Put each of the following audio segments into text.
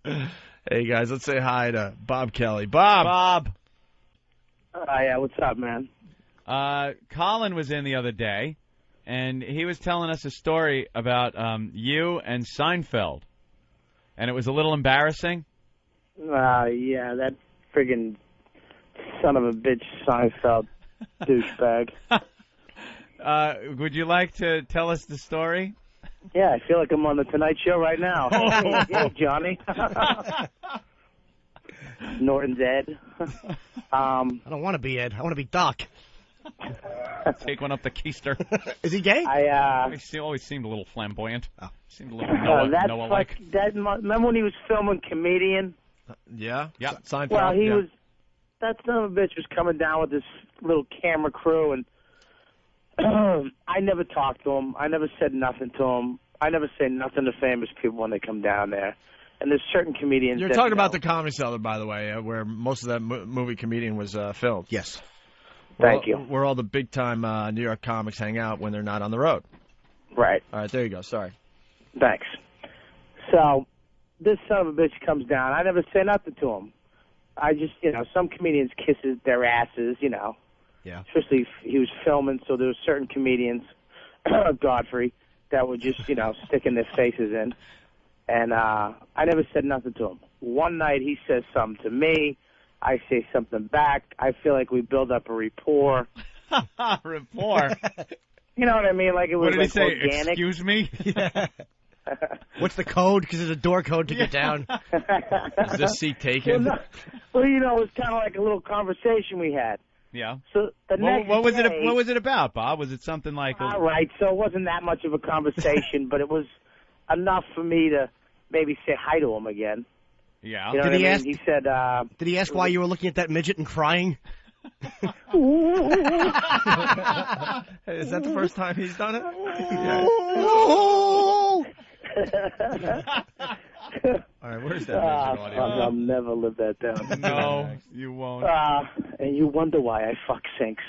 Hey, guys, let's say hi to Bob Kelly. Bob. Yeah, what's up, man? Colin was in the other day, and he was telling us a story about you and Seinfeld, and it was a little embarrassing. Yeah, that friggin' son of a bitch Seinfeld douchebag. Would you like to tell us the story? Yeah, I feel like I'm on the Tonight Show right now. Hey, Johnny. Norton's Ed. I don't want to be Ed. I want to be Doc. Take one up the keister. Is he gay? He always seemed a little flamboyant. Oh. Seemed a little Noah-like. Remember when he was filming Comedian? Yeah? Yeah. Seinfeld? Well, he was... That son of a bitch was coming down with this little camera crew, and I never talked to him. I never said nothing to him. I never say nothing to famous people when they come down there. And there's certain comedians. You're talking about the Comedy Cellar, by the way, where most of that movie Comedian was filmed. Yes. Thank you. Where all the big-time New York comics hang out when they're not on the road. Right. All right, there you go. Sorry. Thanks. So, this son of a bitch comes down. I never say nothing to him. I just, some comedians kiss their asses, Yeah. Especially if he was filming, so there were certain comedians, Godfrey, that would just, sticking their faces in. And I never said nothing to him. One night he says something to me. I say something back. I feel like we build up a rapport. Rapport? You know what I mean? Like it was what did he say? Organic. Excuse me? Yeah. What's the code? Because there's a door code to get down. Is this seat taken? Well, it was kind of like a little conversation we had. Yeah. So the next what was day, it? What was it about, Bob? Was it something like? All right, so it wasn't that much of a conversation, but it was enough for me to maybe say hi to him again. Yeah. You know Did what he I mean? ask? He said. Did he ask why you were looking at that midget and crying? Is that the first time he's done it? Yeah. All right, where's that audio? I'll never live that down. No, you won't. And you wonder why I fuck sinks.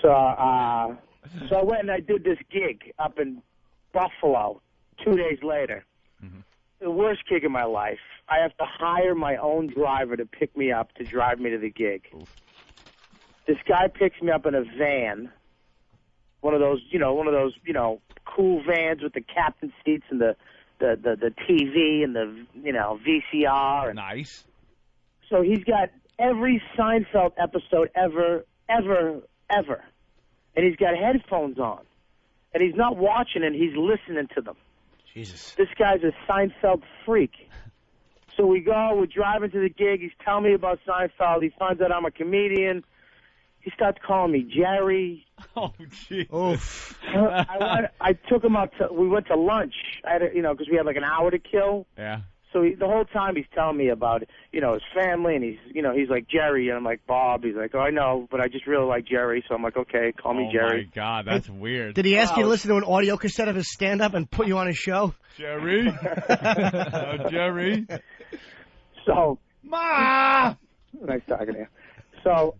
So I went and I did this gig up in Buffalo 2 days later. Mm-hmm. The worst gig of my life. I have to hire my own driver to pick me up to drive me to the gig. Oof. This guy picks me up in a van, one of those cool vans with the captain seats and the TV and the VCR. And Nice. so he's got every Seinfeld episode ever, and he's got headphones on, and he's not watching and he's listening to them. Jesus. This guy's a Seinfeld freak. So we're driving to the gig. He's telling me about Seinfeld. He finds out I'm a comedian. He starts calling me Jerry. Oh, jeez. Oof. I took him out we went to lunch. I had because we had like an hour to kill. Yeah. So the whole time he's telling me about, his family, and he's like, Jerry, and I'm like, Bob. He's like, oh, I know, but I just really like Jerry, so I'm like, okay, call me Jerry. Oh, my God, that's weird. Did he ask you to listen to an audio cassette of his stand-up and put you on his show? Jerry? Jerry? So, Ma! nice talking to you. So,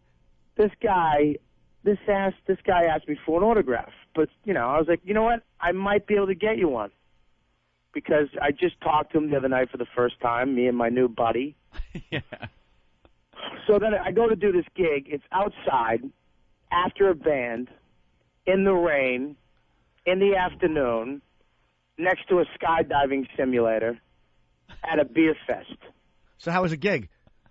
this guy asked me for an autograph, but, I was like, you know what? I might be able to get you one. Because I just talked to him the other night for the first time, me and my new buddy. Yeah. So then I go to do this gig. It's outside, after a band, in the rain, in the afternoon, next to a skydiving simulator, at a beer fest. So how was the gig?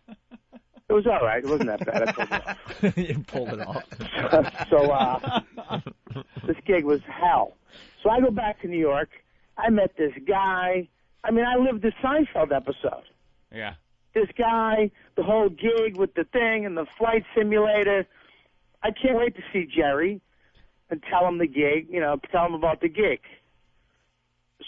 It was all right. It wasn't that bad. I pulled it off. You pulled it off. So this gig was hell. So I go back to New York. I met this guy. I mean, I lived the Seinfeld episode. Yeah. This guy, the whole gig with the thing and the flight simulator. I can't wait to see Jerry and tell him the gig, tell him about the gig.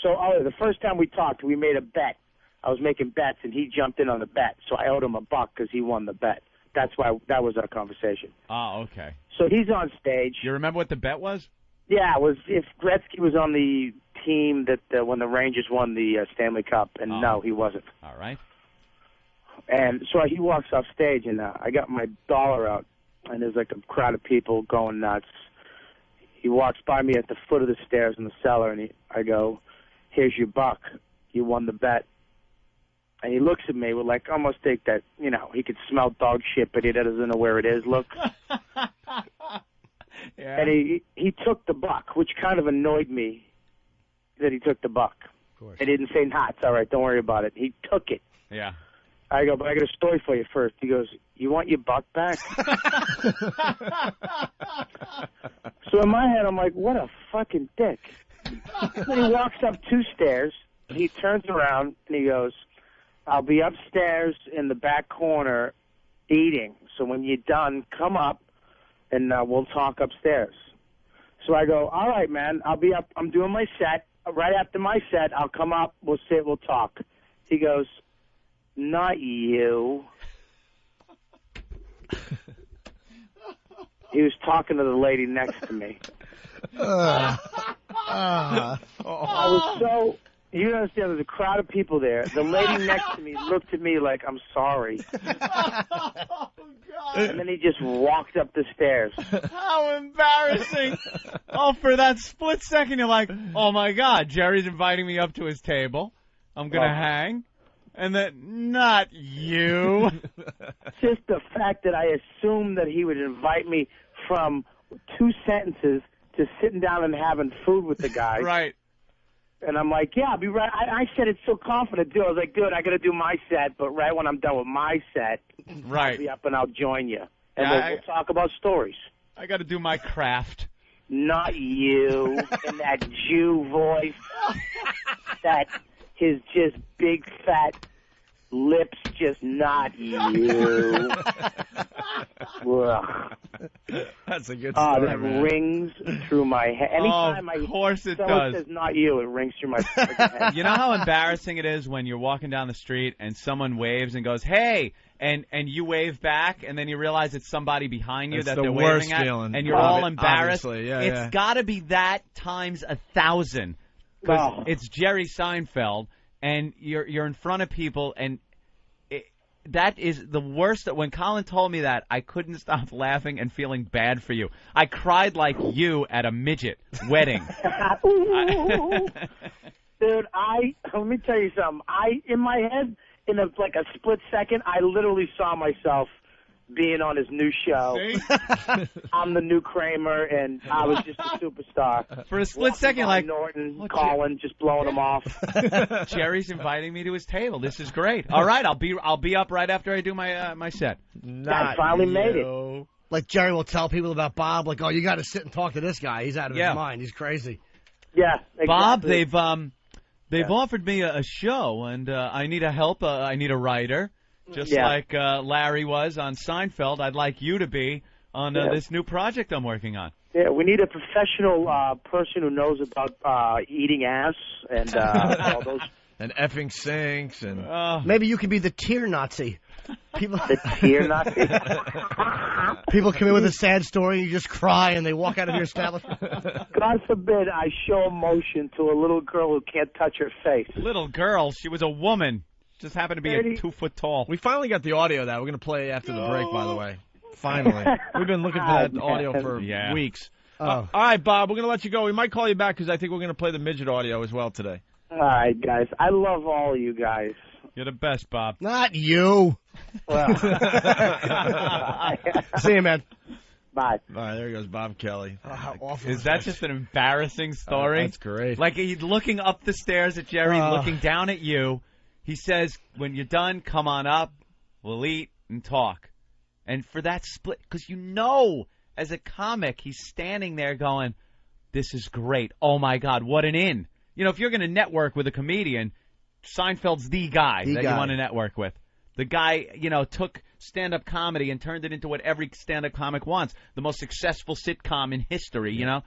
So the first time we talked, we made a bet. I was making bets, and he jumped in on the bet. So I owed him $1 because he won the bet. That's why that was our conversation. Oh, okay. So he's on stage. You remember what the bet was? Yeah, it was if Gretzky was on the team that when the Rangers won the Stanley Cup, and no, he wasn't. All right. And so he walks off stage, and I got my dollar out, and there's like a crowd of people going nuts. He walks by me at the foot of the stairs in the cellar, and I go, "Here's your $1." you won the bet. And he looks at me with like almost take that, you know, he could smell dog shit, but he doesn't know where it is look. Yeah. And he took the buck, which kind of annoyed me that he took the buck. Of course. He didn't say, nah, it's all right, don't worry about it. He took it. Yeah. I go, but I got a story for you first. He goes, you want your buck back? So in my head, I'm like, what a fucking dick. Then he walks up 2 stairs, and he turns around, and he goes, I'll be upstairs in the back corner eating. So when you're done, come up, and we'll talk upstairs. So I go, all right, man, I'll be up. I'm doing my set. Right after my set, I'll come up, we'll sit, we'll talk. He goes, not you. He was talking to the lady next to me. I was so, you don't understand, there's a crowd of people there. The lady next to me looked at me like, I'm sorry. And then he just walked up the stairs. How embarrassing. Oh, for that split second, you're like, oh, my God, Jerry's inviting me up to his table. I'm going to hang. And then, not you. Just the fact that I assumed that he would invite me from 2 sentences to sitting down and having food with the guy. Right. And I'm like, yeah, I'll be right. I said it so confident, too. I was like, good, I got to do my set, but right when I'm done with my set, Right. I'll be up and I'll join you. And Yeah, we'll talk about stories. I got to do my craft. Not you, in that Jew voice, that his just big fat lips, just not you. Ugh. That's a good story, That man. rings through my head. Anytime Of course it someone does. says not you, it rings through my head. You know how embarrassing it is when you're walking down the street and someone waves and goes, hey, and you wave back, and then you realize it's somebody behind you It's that the they're worst waving at, feeling. and you're all Obvi- embarrassed. obviously, yeah, It's yeah. got to be that times 1,000. Because Oh. it's Jerry Seinfeld, and you're in front of people, and that is the worst. When Colin told me that, I couldn't stop laughing and feeling bad for you. I cried like you at a midget wedding. Dude, let me tell you something. In my head, in like a split second, I literally saw myself being on his new show. I'm the new Kramer, and I was just a superstar. For a split second, like, Norton, Colin, just blowing him off. Jerry's inviting me to his table. This is great. All right, I'll be up right after I do my set. Not I finally made it. you. Like Jerry will tell people about Bob, like, oh, you got to sit and talk to this guy. He's out of Yeah. his mind. He's crazy. Yeah, exactly. Bob, they've offered me a show, and I need a help. I need a writer, just like Larry was on Seinfeld. I'd like you to be on this new project I'm working on. Yeah, we need a professional person who knows about eating ass and all those. And effing sinks and Maybe you could be the tear Nazi. People, The tear Nazi. people come in with a sad story, you just cry, and they walk out of your establishment. God forbid I show emotion to a little girl who can't touch her face. Little girl, she was a woman. Just happened to be 2 foot tall. we finally got the audio of that. We're going to play after the break, by the way. Finally. We've been looking for that audio for weeks. All right, Bob, we're going to let you go. We might call you back because I think we're going to play the midget audio as well today. All right, guys. I love all of you guys. You're the best, Bob. Not you. Well, See you, man. bye. All right, there goes Bob Kelly. Oh, how awful. Is that just an embarrassing story? That's great. Like he's looking up the stairs at Jerry, looking down at you. He says, when you're done, come on up. We'll eat and talk. And for that split, because you know, as a comic, he's standing there going, this is great. Oh, my God, what an in. You know, if you're going to network with a comedian, Seinfeld's the guy that you want to network with. The guy, you know, took stand-up comedy and turned it into what every stand-up comic wants, the most successful sitcom in history, you know?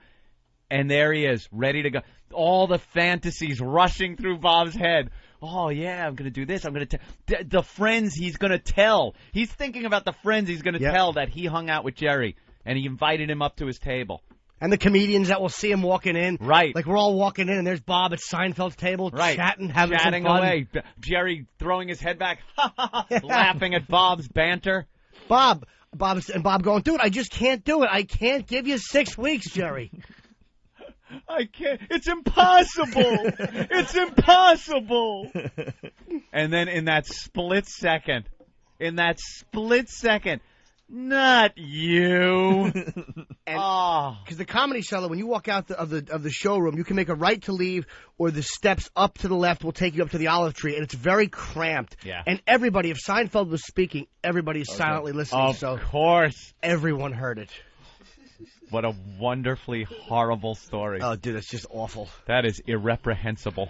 And there he is, ready to go. All the fantasies rushing through Bob's head. Oh, yeah, I'm going to do this. I'm going to tell the friends he's going to tell. He's thinking about the friends he's going to tell that he hung out with Jerry, and he invited him up to his table. And the comedians that will see him walking in. Right. Like, we're all walking in, and there's Bob at Seinfeld's table chatting, having some fun. Away. Jerry throwing his head back, laughing at Bob's banter. Bob going, dude, I just can't do it. I can't give you 6 weeks, Jerry. I can't. It's impossible. It's impossible. And then in that split second, not you. Because the Comedy Cellar, when you walk out of the showroom, you can make a right to leave, or the steps up to the left will take you up to the olive tree, and it's very cramped. Yeah. And everybody, if Seinfeld was speaking, everybody is silently listening. Of course. Everyone heard it. What a wonderfully horrible story. Oh, dude, it's just awful. That is irreprehensible.